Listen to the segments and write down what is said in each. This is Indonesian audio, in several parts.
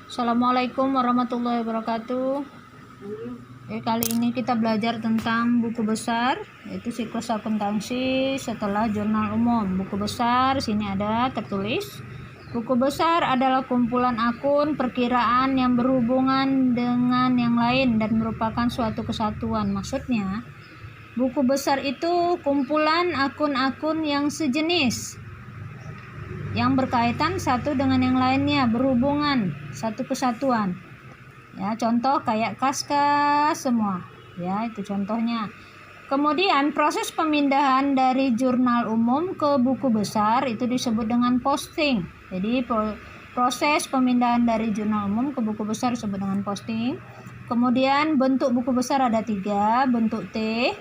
Assalamualaikum warahmatullahi wabarakatuh. Kali ini kita belajar tentang buku besar, yaitu siklus akuntansi setelah jurnal umum. Buku besar sini ada tertulis. Buku besar adalah kumpulan akun perkiraan yang berhubungan dengan yang lain dan merupakan suatu kesatuan. Maksudnya, buku besar itu kumpulan akun-akun yang sejenis, yang berkaitan satu dengan yang lainnya, berhubungan, satu kesatuan. Ya, contoh kayak kas-kas semua. Ya, itu contohnya. Kemudian proses pemindahan dari jurnal umum ke buku besar itu disebut dengan posting. Jadi proses pemindahan dari jurnal umum ke buku besar disebut dengan posting. Kemudian bentuk buku besar ada 3, bentuk T.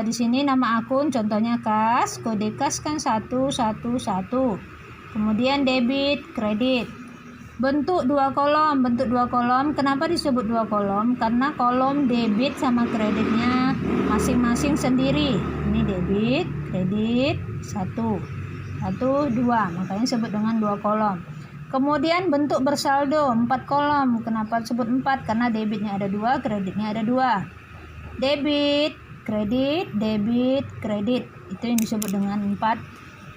Di sini nama akun contohnya kas, kode kas kan 111. Kemudian debit, kredit. Bentuk 2 kolom, kenapa disebut 2 kolom? Karena kolom debit sama kreditnya masing-masing sendiri. Ini debit, kredit, 1, 2, makanya disebut dengan 2 kolom. Kemudian bentuk bersaldo 4 kolom. Kenapa disebut 4? Karena debitnya ada 2, kreditnya ada 2. Debit, kredit, debit, kredit, itu yang disebut dengan 4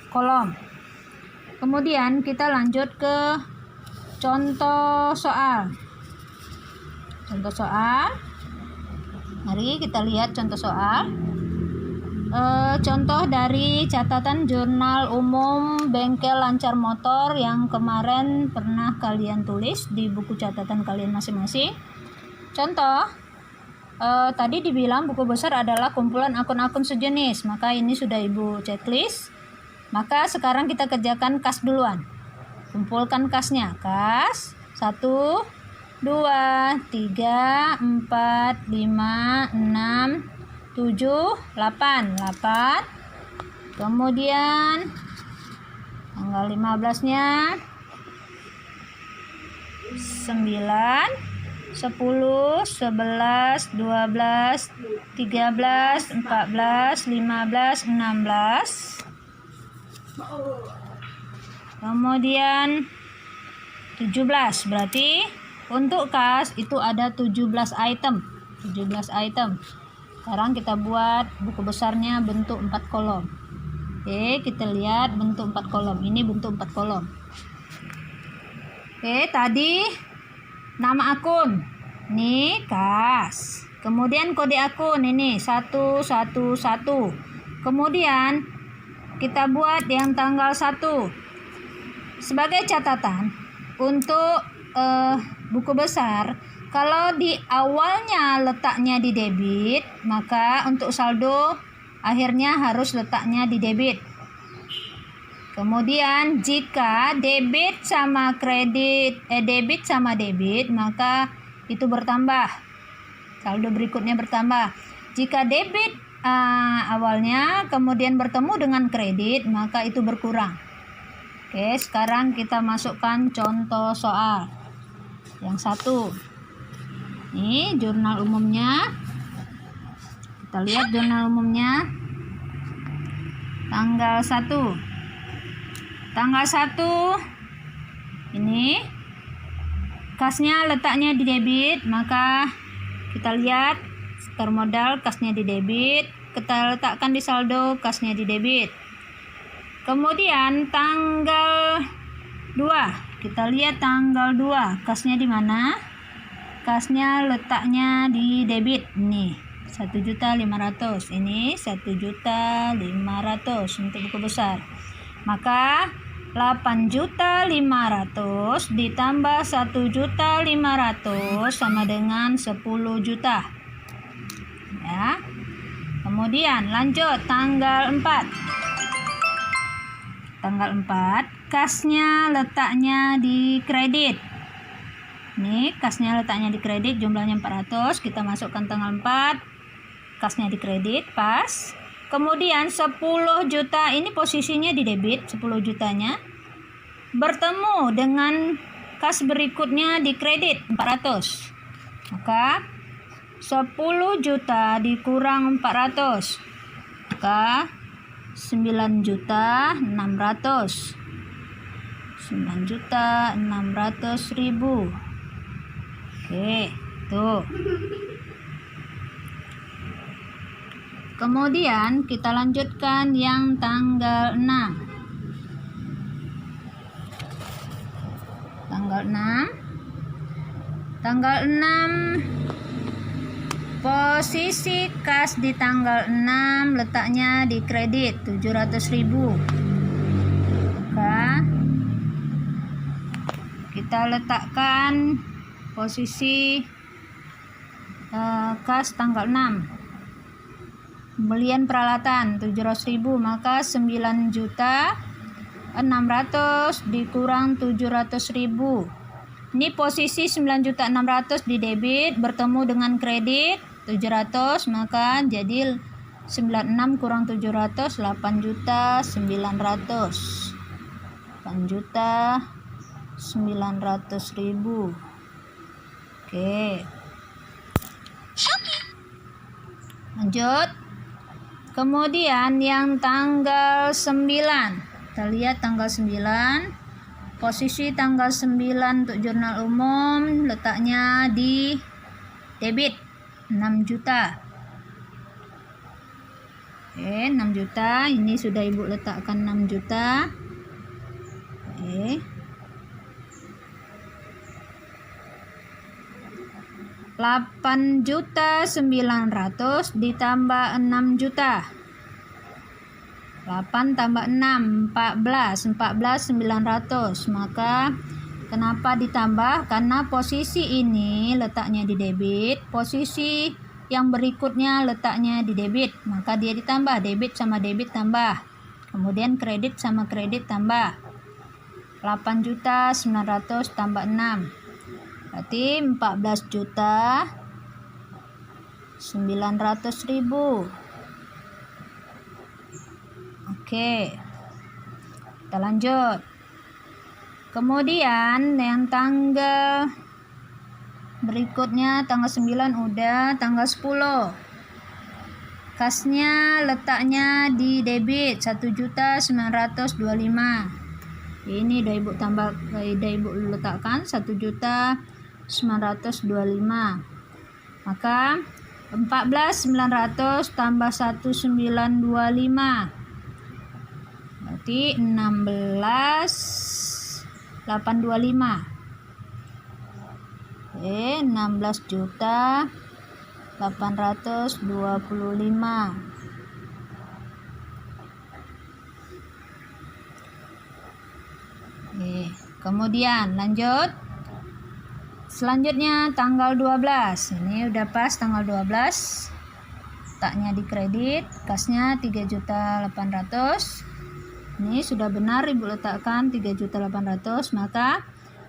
kolom. Kemudian kita lanjut ke contoh soal. Mari kita lihat contoh soal. Contoh dari catatan jurnal umum bengkel lancar motor yang kemarin pernah kalian tulis di buku catatan kalian masing-masing. Contoh, tadi dibilang buku besar adalah kumpulan akun-akun sejenis, maka ini sudah ibu checklist. Maka sekarang kita kerjakan kas duluan. Kumpulkan kasnya. Kas 1, 2, 3, 4, 5, 6, 7, 8. Kemudian tanggal 15-nya 9, 10, 11, 12, 13, 14, 15, 16. Kemudian 17. Berarti untuk kas itu ada 17 item. Sekarang kita buat buku besarnya bentuk 4 kolom. Oke, kita lihat bentuk 4 kolom. Ini bentuk 4 kolom. Oke, tadi nama akun, ini kas. Kemudian kode akun, ini 111. Kemudian kita buat yang tanggal 1. Sebagai catatan, untuk buku besar, kalau di awalnya letaknya di debit, maka untuk saldo akhirnya harus letaknya di debit. Kemudian jika debit sama debit, maka itu bertambah. Saldo berikutnya bertambah. Jika debit awalnya kemudian bertemu dengan kredit, maka itu berkurang. Oke, sekarang kita masukkan contoh soal. Yang 1. Ini jurnal umumnya. Kita lihat jurnal umumnya. Tanggal 1. Tanggal 1 ini kasnya letaknya di debit, maka kita lihat setor modal kasnya di debit, kita letakkan di saldo kasnya di debit. Kemudian tanggal 2, kita lihat tanggal 2 kasnya di mana? Kasnya letaknya di debit. Nih 1.500.000, ini 1.500.000 untuk buku besar. Maka 8.500.000 ditambah 1.500.000 sama dengan 10 juta. Ya. Kemudian lanjut tanggal 4. Tanggal 4 kasnya letaknya di kredit. Ini kasnya letaknya di kredit, jumlahnya 400. Kita masukkan tanggal 4. Kasnya di kredit, pas. Kemudian 10 juta ini posisinya di debit, 10 jutanya bertemu dengan kas berikutnya di kredit 400. Maka 10 juta dikurang 400, maka 9.600. 9.600.000. Oke, tuh. Kemudian kita lanjutkan yang tanggal 6. Tanggal 6 posisi kas di tanggal 6 letaknya di kredit 700.000. Maka kita letakkan posisi kas tanggal 6. Pembelian peralatan 700.000, maka 9.600.000 dikurang 700.000. Ini posisi 9.600.000 di debit bertemu dengan kredit 700, maka jadi 96 kurang 700 8.900.000. 8.900.000. Oke. Lanjut. Kemudian yang tanggal 9. Kita lihat tanggal 9. Posisi tanggal 9 untuk jurnal umum letaknya di debit 6 juta. Oke, 6 juta. Ini sudah Ibu letakkan 6 juta. Oke. 8.900.000 ditambah 6 juta. 8 tambah 6 14.900. Maka kenapa ditambah? Karena posisi ini letaknya di debit, posisi yang berikutnya letaknya di debit, maka dia ditambah. Debit sama debit tambah, kemudian kredit sama kredit tambah. 8.900.000 tambah 6 berarti 14.900.000. Oke, kita lanjut. Kemudian yang tanggal berikutnya tanggal 9 udah, tanggal 10. Kasnya letaknya di debit 1.925.000. Ini udah Ibu tambah, udah Ibu letakkan 1.925.000. Maka 14.900 tambah 1.925 berarti 16.825. Oke, 16.825. Oke, kemudian lanjut. Selanjutnya tanggal 12. Ini udah pas tanggal 12. Letaknya di kredit, kasnya 3.800.000. Ini sudah benar Ibu letakkan 3.800.000, maka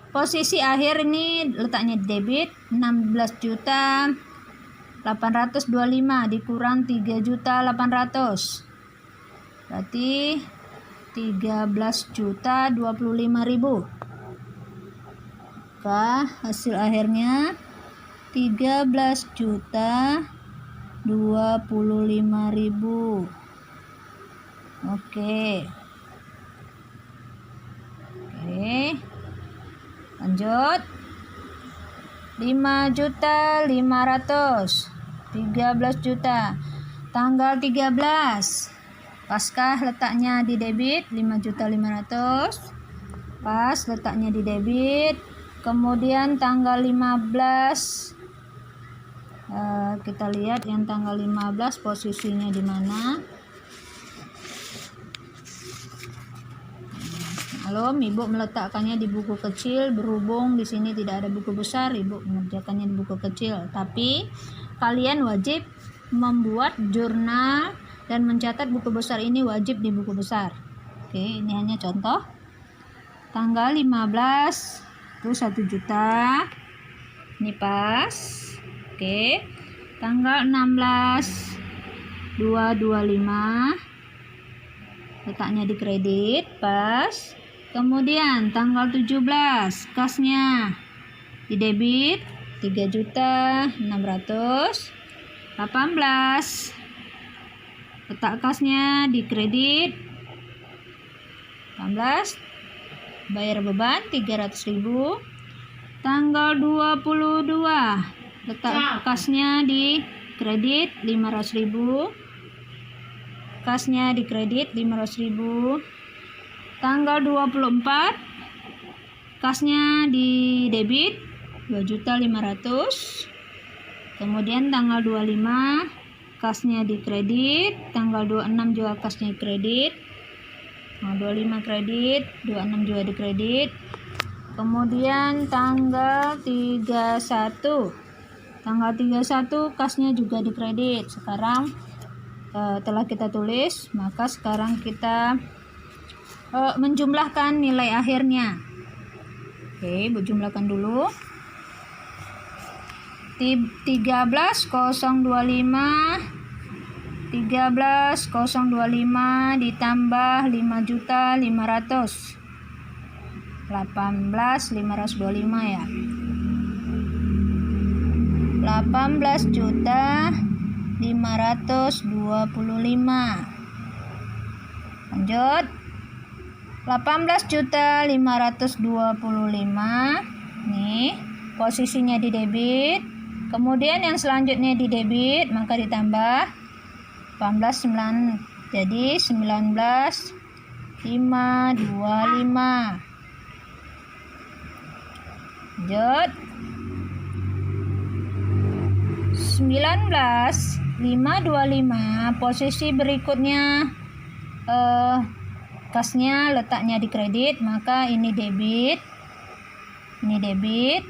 posisi akhir ini letaknya di debit 16.825 dikurang 3.800.000. Berarti 13.025.000. Maka hasil akhirnya 13.025.000. Oke. Lanjut. 5.500.000. 13 juta. Tanggal 13. Paskah letaknya di debit 5.500.000. Pas letaknya di debit. Kemudian tanggal 15. Kita lihat yang tanggal 15 posisinya di mana. Halo, Ibu meletakkannya di buku kecil, berhubung di sini tidak ada buku besar, Ibu mengerjakannya di buku kecil. Tapi kalian wajib membuat jurnal dan mencatat buku besar ini wajib di buku besar. Oke, ini hanya contoh. Tanggal 15 itu 1 juta. Ini pas. Oke. Tanggal 16 225. Letaknya di kredit, pas. Kemudian tanggal 17 kasnya di debit 3.600.000. 18 letak kasnya di kredit 18. Bayar beban 300.000. Tanggal 22 letak kasnya di kredit 500.000. Kasnya di kredit 500.000. Tanggal 24 kasnya di debit 2.500.000. Kemudian tanggal 25 kasnya di kredit, tanggal 26 juga kasnya kredit. 25 kredit, 26 juga di kredit. Kemudian tanggal 31. Tanggal 31 kasnya juga di kredit. Sekarang telah kita tulis, maka sekarang kita menjumlahkan nilai akhirnya. Oke, berjumlahkan dulu. 13.025 ditambah 5.500.000. 18.525 ya. 18.525. Lanjut. 18.525. Nih, posisinya di debit. Kemudian yang selanjutnya di debit, maka ditambah 18.9. Jadi 19.525. Lanjut. 19.525, posisi berikutnya kasnya letaknya di kredit, maka ini debit. Ini debit.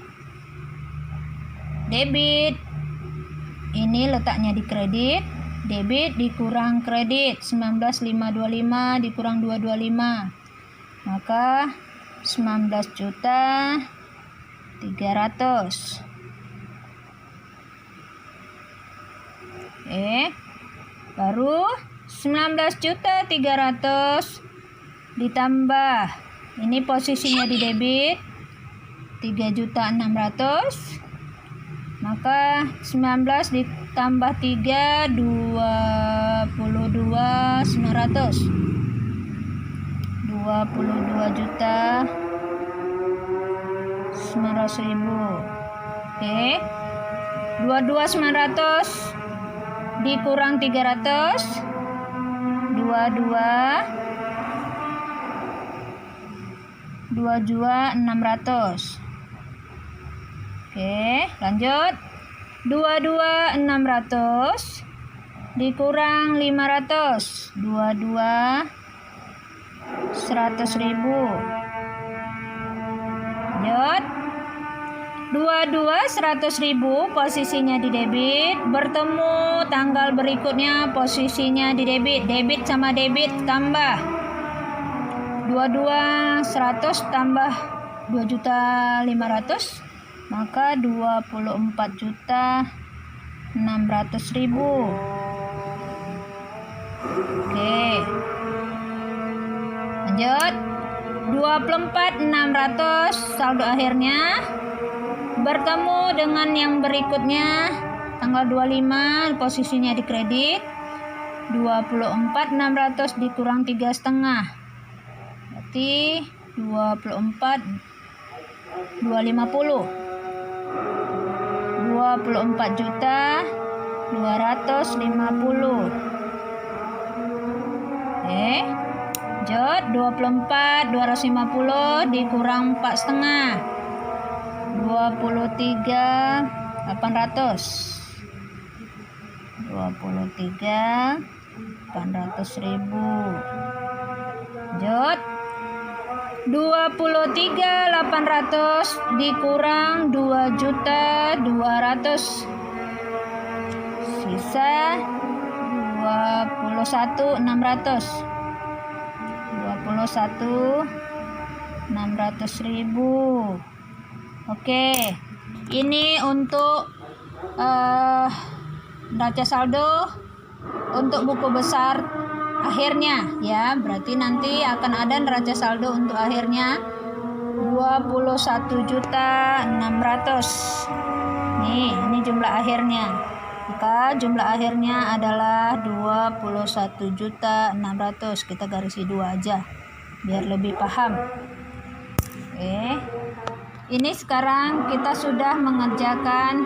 Debit. Ini letaknya di kredit. Debit dikurang kredit, 19.525 dikurang 225. Maka 19.300.000. Baru 19.300.000 ditambah, ini posisinya di debit 3.600.000, maka 19 ditambah 3 22.900. 22.900.000. Oke. 22.900 dikurang 300, 22.600. Oke, lanjut. 22.600 dikurang 500, 100.000. Lanjut. 100.000 posisinya di debit, bertemu tanggal berikutnya posisinya di debit. Debit sama debit tambah 100 tambah 2.500.000, maka 24.600.000. Oke, lanjut. 24.600 saldo akhirnya bertemu dengan yang berikutnya tanggal 25, posisinya di kredit 24.600 dikurang 3,5, berarti 24.250. 24.250. Lanjut. 24.250 dikurang 4,5, 23.800. 23.800.000. Lanjut. 23.800 dikurang 2.200.000, sisa 21.600. 21.600.000. Oke, ini untuk neraca saldo untuk buku besar akhirnya ya. Berarti nanti akan ada neraca saldo untuk akhirnya 21.600.000. Ini jumlah akhirnya. Maka jumlah akhirnya adalah 21.600.000. Kita garisi 2 aja biar lebih paham. Oke. Ini sekarang kita sudah mengerjakan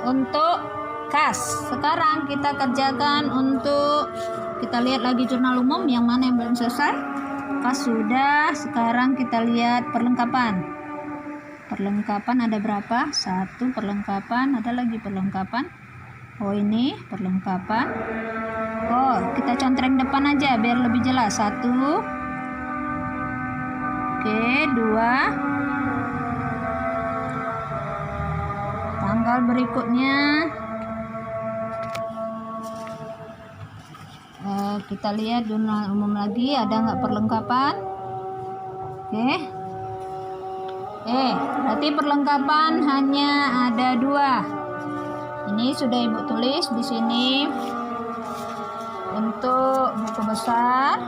untuk kas. Sekarang kita kerjakan untuk, kita lihat lagi jurnal umum yang mana yang belum selesai. Kas sudah, sekarang kita lihat perlengkapan. Perlengkapan ada berapa? 1 perlengkapan, ada lagi perlengkapan. Oh, ini perlengkapan. Oh, kita contreng depan aja biar lebih jelas. 1. Oke, 2. Tanggal berikutnya kita lihat jurnal umum lagi, ada nggak perlengkapan? Oke. Berarti perlengkapan hanya ada 2. Ini sudah Ibu tulis di sini. Untuk buku besar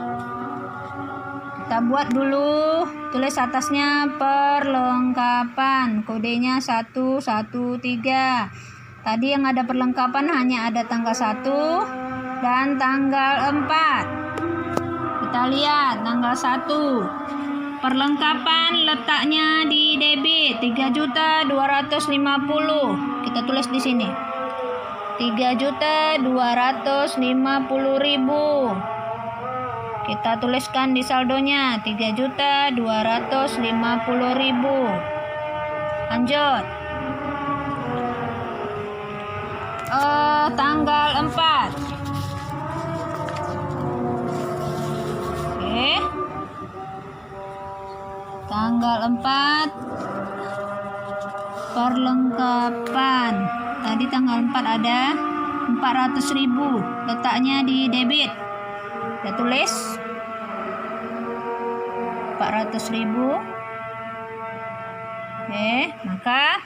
kita buat dulu, tulis atasnya perlengkapan, kodenya 113. Tadi yang ada perlengkapan hanya ada tanggal 1 dan tanggal 4. Kita lihat tanggal 1. Perlengkapan letaknya di debit 3.250.000. Kita tulis di sini 3.250.000. Kita tuliskan di saldonya 3.250.000. Lanjut. Tanggal 4. Oke. Tanggal 4 perlengkapan. Tadi tanggal 4 ada 400.000, letaknya di debit. Kita tulis 400.000. Oke, maka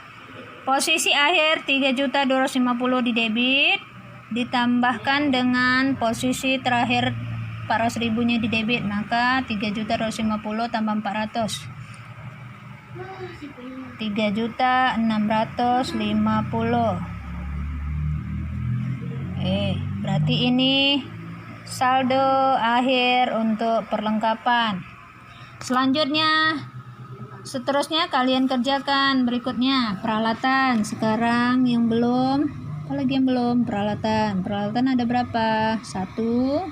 posisi akhir 3.250 di debit ditambahkan dengan posisi terakhir 400.000-nya di debit, maka 3.250 tambah 400, 3.650. Berarti ini saldo akhir untuk perlengkapan. Seterusnya kalian kerjakan berikutnya peralatan. Sekarang yang belum, apalagi yang belum, peralatan ada berapa? 1,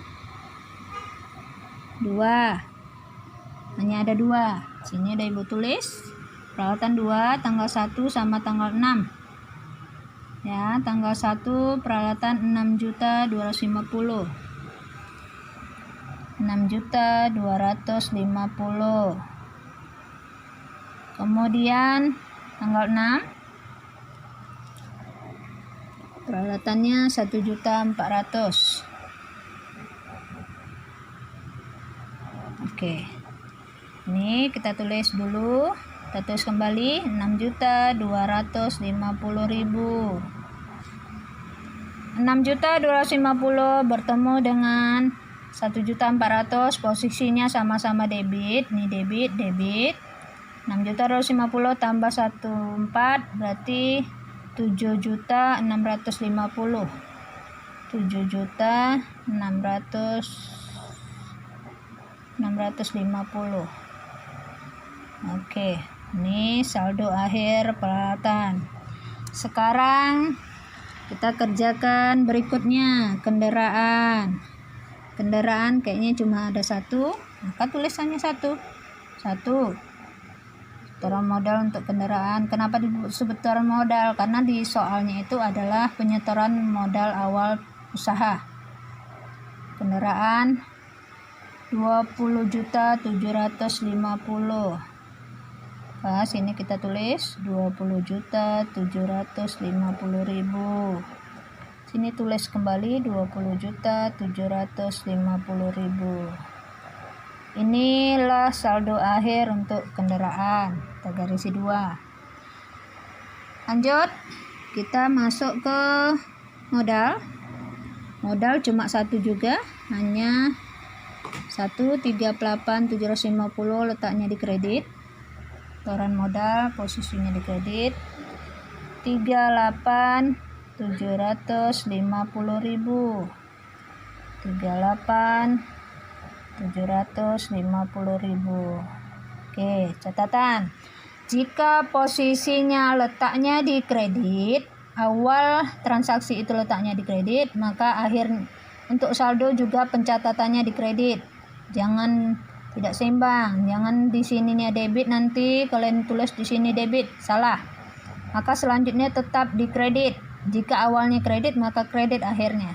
2, hanya ada 2. Sini ada Ibu tulis peralatan 2, tanggal 1 sama tanggal 6 ya. Tanggal 1 peralatan 6.250, 6.250. Kemudian tanggal 6 peralatannya 1.400.000. Oke, ini kita tulis dulu, kita tulis kembali 6.250.000. 6.250 bertemu dengan 1.400, posisinya sama-sama debit. Ini debit. 6.250 tambah 14 berarti 7.650. 7.650. Oke, ini saldo akhir peralatan. Sekarang kita kerjakan berikutnya kendaraan. Kendaraan kayaknya cuma ada 1, maka tulisannya 1. Setoran modal untuk kendaraan. Kenapa disebut setoran modal? Karena di soalnya itu adalah penyetoran modal awal usaha. Kendaraan 20.750.000. Pas ini kita tulis 20.750.000. Sini tulis kembali 20.750.000. Inilah saldo akhir untuk kendaraan. Kita garisi 2. Lanjut, kita masuk ke modal. Modal cuma 1 juga, hanya 138.750 letaknya di kredit. Setoran modal posisinya di kredit 38.750.000. 38.750.000. Oke, catatan. Jika posisinya letaknya di kredit, awal transaksi itu letaknya di kredit, maka akhir untuk saldo juga pencatatannya di kredit. Jangan tidak seimbang. Jangan di sininya debit, nanti kalian tulis di sini debit, salah. Maka selanjutnya tetap di kredit. Jika awalnya kredit, maka kredit akhirnya.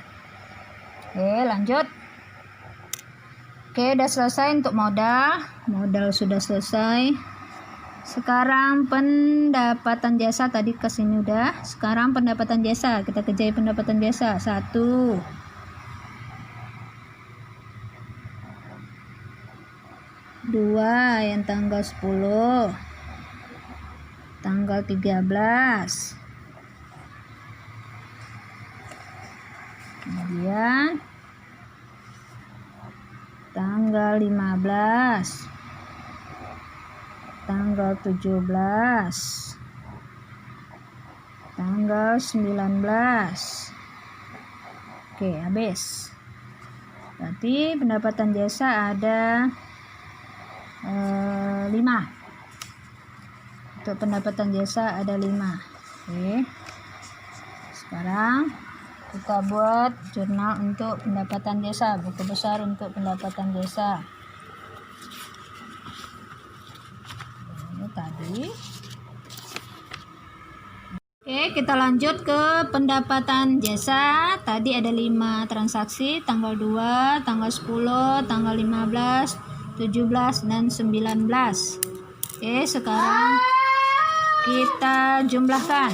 Oke, lanjut. Oke, udah selesai untuk modal. Modal sudah selesai. Sekarang pendapatan jasa, tadi ke sini udah. Sekarang pendapatan jasa, kita kerjain pendapatan jasa. 1, 2 yang tanggal 10, tanggal 13, kemudian tanggal 15, tanggal 17, tanggal 19. Oke, habis. Berarti pendapatan jasa ada 5. Untuk pendapatan jasa ada 5. Oke. Sekarang kita buat jurnal untuk pendapatan jasa, buku besar untuk pendapatan jasa. Ini tadi. Oke, kita lanjut ke pendapatan jasa. Tadi ada 5 transaksi, tanggal 2, tanggal 10, tanggal 15, 17, dan 19. Oke, sekarang kita jumlahkan.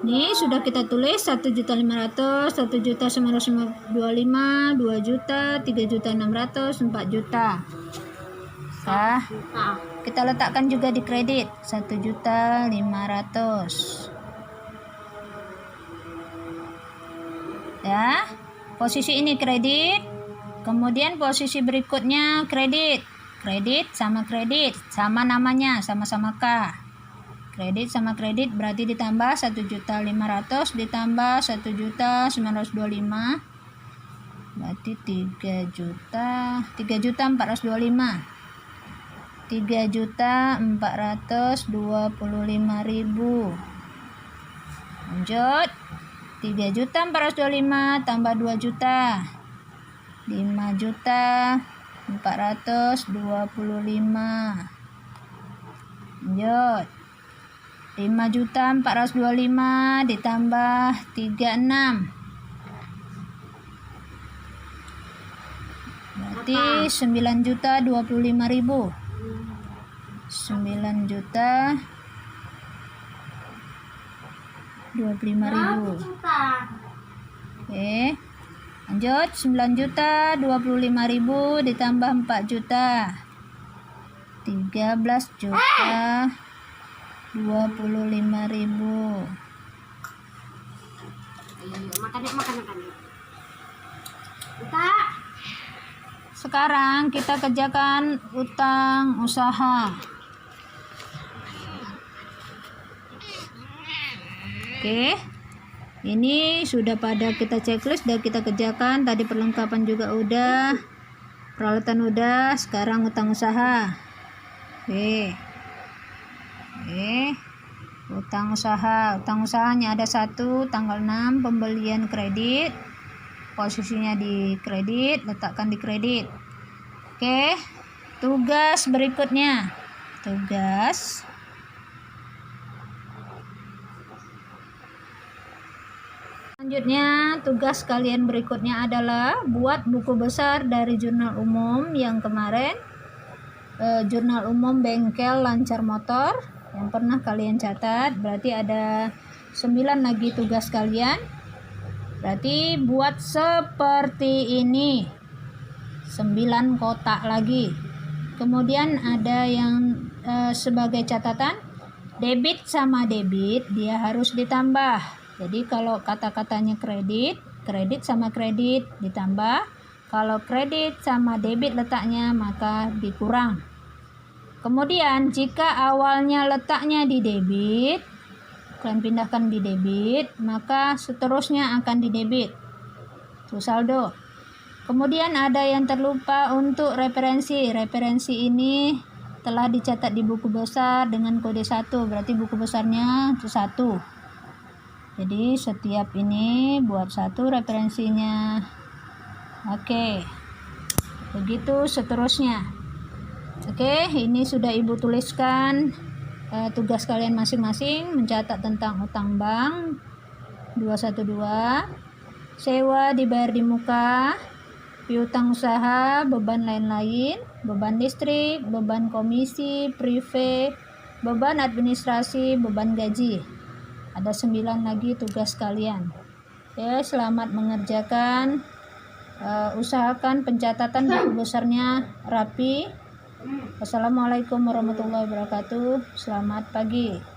Ini sudah kita tulis 1.500.000, 1.925.000, 2 juta, 3.600.000, 4 juta. Nah, kita letakkan juga di kredit 1.500.000. Ya, posisi ini kredit. Kemudian posisi berikutnya kredit. Kredit, sama namanya, sama-sama K. Kredit sama kredit berarti ditambah 1.500.000 ditambah 1.925.000, berarti 3.425.000. 3.425.000. Lanjut. 3.425.000 tambah 2 juta. 5.425.000. Lanjut. 5.425.000 ditambah 36. Berarti 9.025.000. 9.025.000. Oke. Lanjut, 9.025.000 ditambah 4 juta. 13.025.000. Sekarang kita kerjakan utang usaha. Oke, ini sudah pada kita checklist, sudah kita kerjakan. Tadi perlengkapan juga udah, peralatan udah. Sekarang utang usaha. Oke. Utang usaha. Utang usahanya ada 1, tanggal 6, pembelian kredit. Posisinya di kredit, letakkan di kredit. Oke. Tugas berikutnya. Selanjutnya, tugas kalian berikutnya adalah buat buku besar dari jurnal umum yang kemarin. Jurnal umum bengkel lancar motor yang pernah kalian catat. Berarti ada 9 lagi tugas kalian. Berarti buat seperti ini, 9 kotak lagi. Kemudian ada yang sebagai catatan, debit sama debit dia harus ditambah. Jadi kalau kata-katanya kredit sama kredit ditambah. Kalau kredit sama debit letaknya maka dikurang. Kemudian jika awalnya letaknya di debit, kalian pindahkan di debit, maka seterusnya akan di debit. Itu saldo. Kemudian ada yang terlupa untuk referensi. Referensi ini telah dicatat di buku besar dengan kode 1, berarti buku besarnya itu 1. Jadi setiap ini buat 1 referensinya. Oke. Begitu seterusnya. Oke, ini sudah Ibu tuliskan tugas kalian masing-masing, mencatat tentang utang bank 212, sewa dibayar di muka, piutang usaha, beban lain-lain, beban listrik, beban komisi, prive, beban administrasi, beban gaji. Ada 9 lagi tugas kalian. Ya, selamat mengerjakan. Usahakan pencatatan buku besarnya rapi. Wassalamualaikum warahmatullahi wabarakatuh. Selamat pagi.